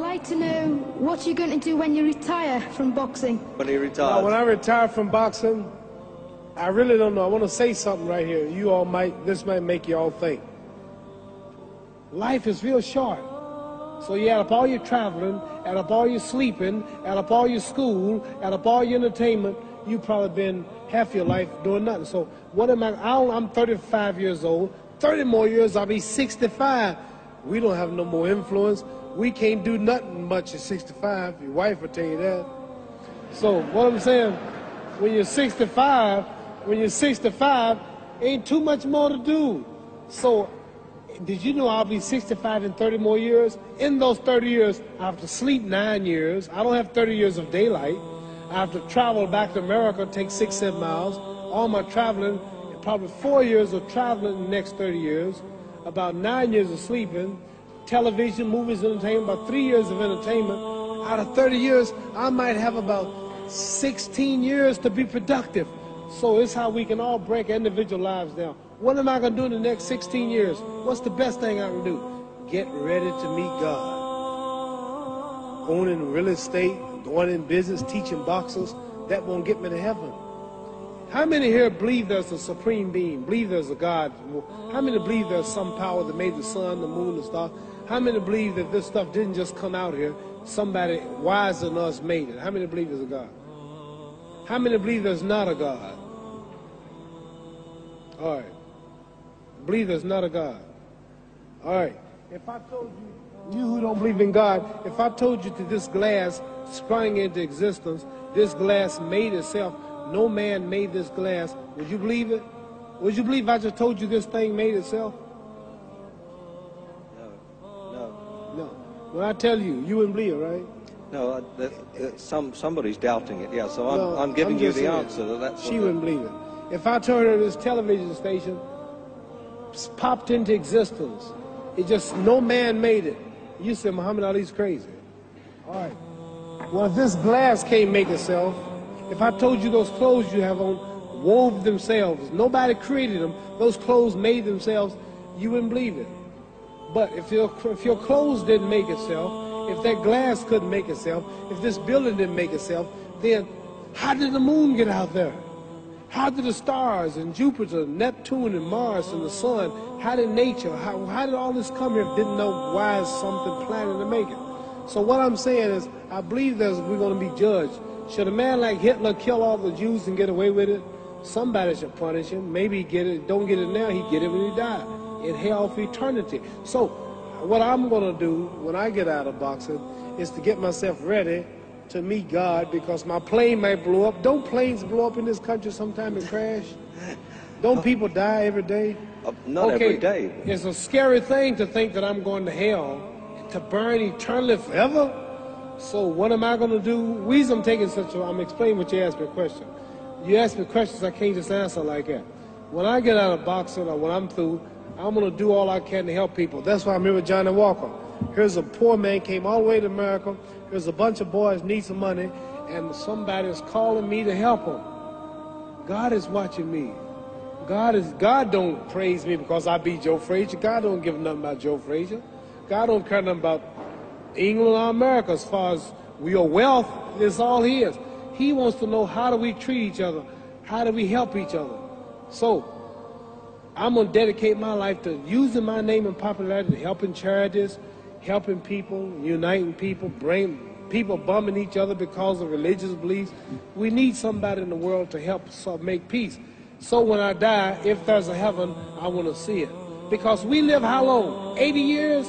like to know what you're going to do when you retire from boxing. When he retires? Now, when I retire from boxing, I really don't know. I want to say something right here. This might make you all think. Life is real short. So you add up all your traveling, add up all your sleeping, add up all your school, add up all your entertainment, you've probably been half your life doing nothing. So what am I'm 35 years old. 30 more years, I'll be 65. We don't have no more influence. We can't do nothing much at 65. Your wife will tell you that. So what I'm saying, when you're 65, ain't too much more to do. So did you know I'll be 65 in 30 more years? In those 30 years, I have to sleep 9 years. I don't have 30 years of daylight. I have to travel back to America, take 6-7 miles. All my traveling, probably 4 years of traveling in the next 30 years, about 9 years of sleeping, television, movies, entertainment, about 3 years of entertainment. Out of 30 years, I might have about 16 years to be productive. So it's how we can all break individual lives down. What am I going to do in the next 16 years? What's the best thing I can do? Get ready to meet God. Owning real estate, going in business, teaching boxers, that won't get me to heaven. How many here believe there's a supreme being, believe there's a God? How many believe there's some power that made the sun, the moon, the stars? How many believe that this stuff didn't just come out here? Somebody wiser than us made it. How many believe there's a God? How many believe there's not a God? All right. Believe there's not a God. All right. If I told you who don't believe in God, if I told you that this glass sprang into existence, this glass made itself, no man made this glass, would you believe it? Would you believe I just told you this thing made itself? No. When I tell you, you wouldn't believe it, right? No, somebody's doubting it, yeah, so I'm giving you the answer. That's she wouldn't believe it. If I told her this television station popped into existence, it just, no man made it, you said Muhammad Ali's crazy. All right. Well, if this glass can't make itself, if I told you those clothes you have on wove themselves, nobody created them, those clothes made themselves, you wouldn't believe it. But if your clothes didn't make itself, if that glass couldn't make itself, if this building didn't make itself, then how did the moon get out there? How did the stars and Jupiter, Neptune and Mars and the sun, how did nature, how did all this come here if didn't know why is something planning to make it? So what I'm saying is, I believe we're going to be judged. Should a man like Hitler kill all the Jews and get away with it? Somebody should punish him. Maybe he get it, don't get it now, he get it when he died. In hell for eternity. So what I'm going to do when I get out of boxing is to get myself ready to meet God, because my plane might blow up. Don't planes blow up in this country sometime and crash? Don't people die every day? Not every day. It's a scary thing to think that I'm going to hell to burn eternally forever. So what am I going to do? The reason I'm taking I'm explaining what you asked me a question. You ask me questions I can't just answer like that. When I get out of boxing or when I'm through, I'm going to do all I can to help people. That's why I'm here with Johnny Walker. Here's a poor man, came all the way to America. Here's a bunch of boys need some money, and somebody is calling me to help them. God is watching me. God don't praise me because I beat Joe Frazier. God don't give nothing about Joe Frazier. God don't care nothing about England or America as far as your wealth is all his. He wants to know, how do we treat each other? How do we help each other? So I'm going to dedicate my life to using my name and popularity, helping charities, helping people, uniting people, bring people bumming each other because of religious beliefs. We need somebody in the world to help us make peace. So when I die, if there's a heaven, I want to see it. Because we live how long? 80 years?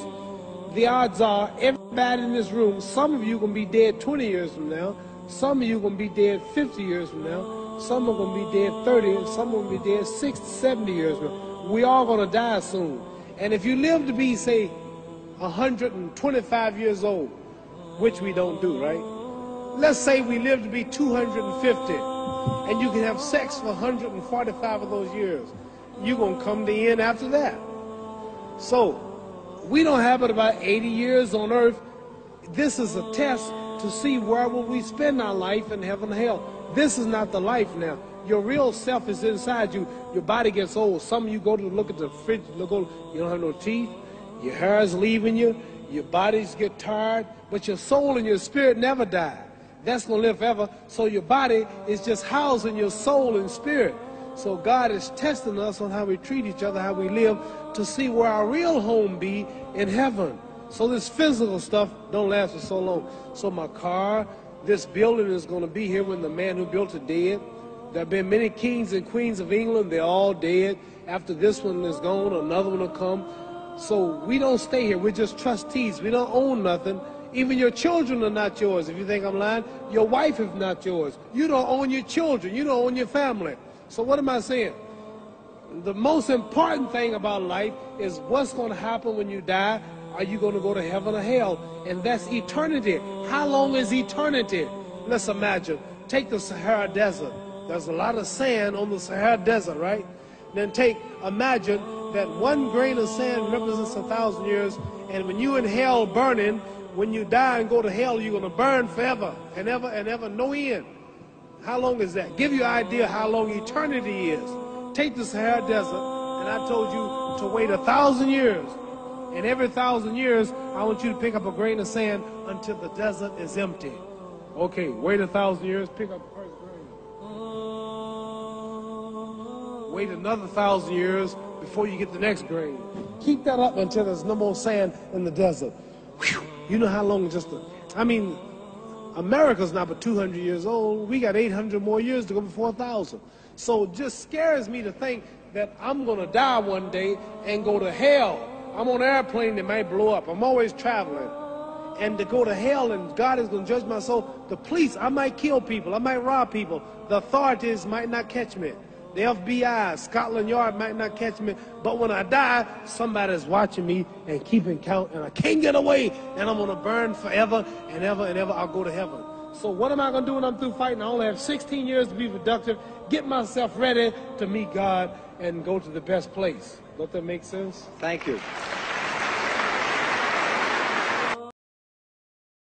The odds are everybody in this room, some of you are going to be dead 20 years from now, some of you are going to be dead 50 years from now, some are going to be dead 30, and some are going to be dead 60, 70 years from now. We all going to die soon. And if you live to be, say, 125 years old, which we don't do, right? Let's say we live to be 250, and you can have sex for 145 of those years. You're going to come to the end after that. So we don't have but about 80 years on earth. This is a test to see where will we spend our life in heaven and hell. This is not the life now. Your real self is inside you. Your body gets old. Some of you go to look at the fridge, you don't have no teeth. Your hair is leaving you. Your bodies get tired, but your soul and your spirit never die. That's going to live forever. So your body is just housing your soul and spirit. So God is testing us on how we treat each other, how we live, to see where our real home be in heaven. So this physical stuff don't last for so long. So my car, this building is going to be here when the man who built it dead. There have been many kings and queens of England. They're all dead. After this one is gone, another one will come. So we don't stay here. We're just trustees. We don't own nothing. Even your children are not yours. If you think I'm lying, your wife is not yours. You don't own your children. You don't own your family. So what am I saying? The most important thing about life is what's going to happen when you die. Are you going to go to heaven or hell? And that's eternity. How long is eternity? Let's imagine. Take the Sahara Desert. There's a lot of sand on the Sahara Desert, right? Then imagine that 1 grain of sand represents 1,000 years. And when you in hell burning, when you die and go to hell, you're going to burn forever and ever and ever, no end. How long is that? Give you an idea how long eternity is. Take the Sahara Desert, and I told you to wait 1,000 years. And every 1,000 years, I want you to pick up a grain of sand until the desert is empty. Okay, wait 1,000 years, pick up the first grain. Wait another 1,000 years before you get the next grain. Keep that up until there's no more sand in the desert. Whew. You know how long America's not but 200 years old. We got 800 more years to go before 1,000. So it just scares me to think that I'm going to die one day and go to hell. I'm on an airplane that might blow up. I'm always traveling. And to go to hell and God is going to judge my soul. The police, I might kill people. I might rob people. The authorities might not catch me. The FBI, Scotland Yard might not catch me. But when I die, somebody's watching me and keeping count. And I can't get away. And I'm going to burn forever and ever and ever. I'll go to heaven. So what am I going to do when I'm through fighting? I only have 16 years to be productive. Get myself ready to meet God and go to the best place. Don't that make sense? Thank you.